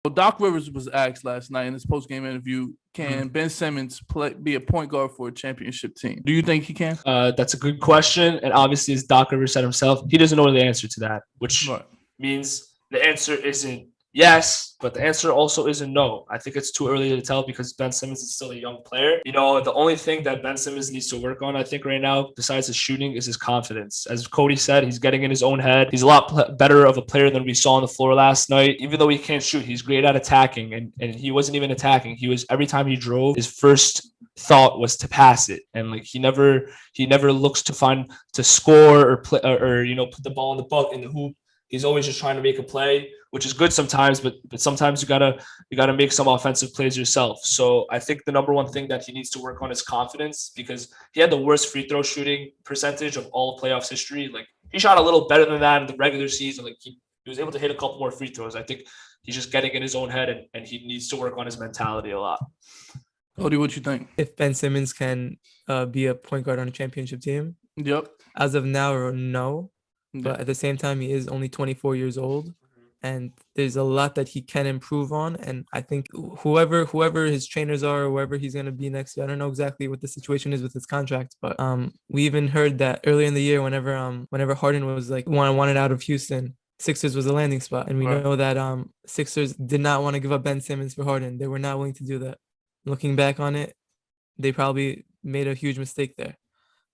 Well, Doc Rivers was asked last night in his post-game interview, can Ben Simmons be a point guard for a championship team? Do you think he can? That's a good question. And obviously, as Doc Rivers said himself, he doesn't know the answer to that, which means the answer isn't yes, but the answer also isn't no. I think it's too early to tell because Ben Simmons is still a young player. You know, the only thing that Ben Simmons needs to work on, I think, right now, besides his shooting, is his confidence. As Cody said, he's getting in his own head. He's a lot better of a player than we saw on the floor last night. Even though he can't shoot, he's great at attacking, and he wasn't even attacking. He was, every time he drove, his first thought was to pass it, and like he never looks to score or play or you know, put the ball in the hoop. He's always just trying to make a play, which is good sometimes, but sometimes you gotta make some offensive plays yourself. So I think the number one thing that he needs to work on is confidence, because he had the worst free throw shooting percentage of all playoffs history. Like, he shot a little better than that in the regular season. Like, he was able to hit a couple more free throws. I think he's just getting in his own head, and he needs to work on his mentality a lot. Cody, what you think? If Ben Simmons can be a point guard on a championship team? Yep. As of now, no. But at the same time, he is only 24 years old, and there's a lot that he can improve on. And I think whoever his trainers are, or whoever he's going to be next year, I don't know exactly what the situation is with his contract, but we even heard that earlier in the year, whenever Harden was like wanted out of Houston, Sixers was a landing spot. And we know that Sixers did not want to give up Ben Simmons for Harden. They were not willing to do that. Looking back on it, they probably made a huge mistake there.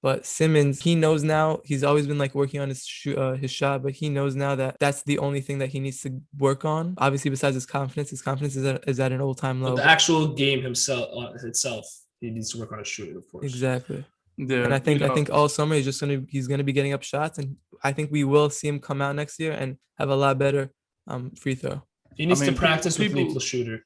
But Simmons, he knows now, he's always been like working on his shot, but he knows now that that's the only thing that he needs to work on. Obviously, besides his confidence is at an all-time low. But the actual game itself, he needs to work on his shooting, of course. Exactly. Yeah, and I think all summer he's gonna be getting up shots, and I think we will see him come out next year and have a lot better free throw. He needs to practice with lethal shooter.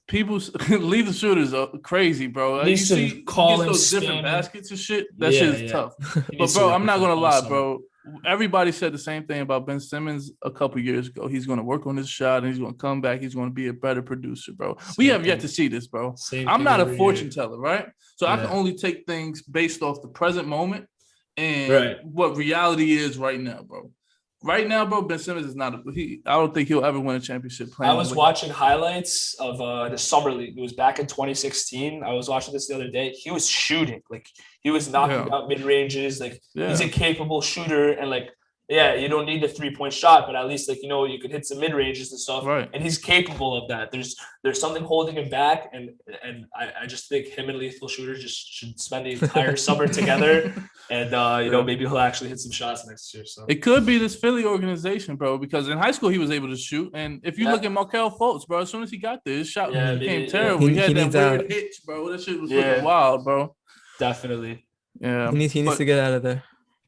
People leave the shooters crazy, bro. You see, call him those different baskets and shit. That shit is tough. But bro, I'm not gonna lie, bro. Everybody said the same thing about Ben Simmons a couple years ago. He's gonna work on his shot and he's gonna come back. He's gonna be a better producer, bro. We have yet to see this, bro. I'm not a fortune teller, right? So I can only take things based off the present moment and what reality is right now, bro. Right now, bro, Ben Simmons is not I don't think he'll ever win a championship. I was watching highlights of the Summer League. It was back in 2016. I was watching this the other day. He was shooting. Like, he was knocking out mid-ranges. Like, he's a capable shooter. And, like, you don't need a three-point shot, but at least, like, you know, you could hit some mid-ranges and stuff. Right. And he's capable of that. There's something holding him back. And I just think him and Lethal Shooter just should spend the entire summer together. And, you know, maybe he'll actually hit some shots next year. So it could be this Philly organization, bro, because in high school he was able to shoot. And if you look at Markelle Fultz, bro, as soon as he got there, his shot became terrible. He had that weird hitch, bro. That shit was looking wild, bro. Definitely. Yeah. He needs to get out of there.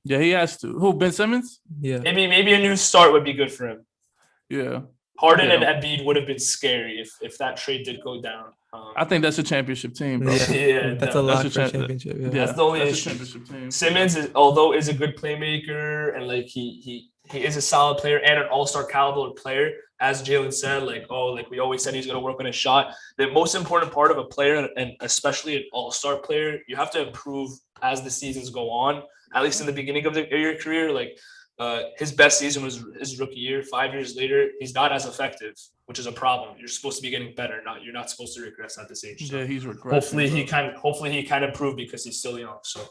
Yeah, he has to. Who, Ben Simmons? Yeah. Maybe a new start would be good for him. Yeah. Harden and Embiid would have been scary if that trade did go down. I think that's a championship team, bro. That's a lot for a championship. Yeah. That's the only issue. Team. Simmons is a good playmaker, and like he is a solid player and an all-star caliber player. As Jalen said, like we always said, he's going to work on his shot. The most important part of a player, and especially an all-star player, you have to improve as the seasons go on. At least in the beginning of your career, like his best season was his rookie year. 5 years later, he's not as effective, which is a problem. You're supposed to be getting better. You're not supposed to regress at this age. So yeah, he's regressing. Hopefully he can improve because he's still young. So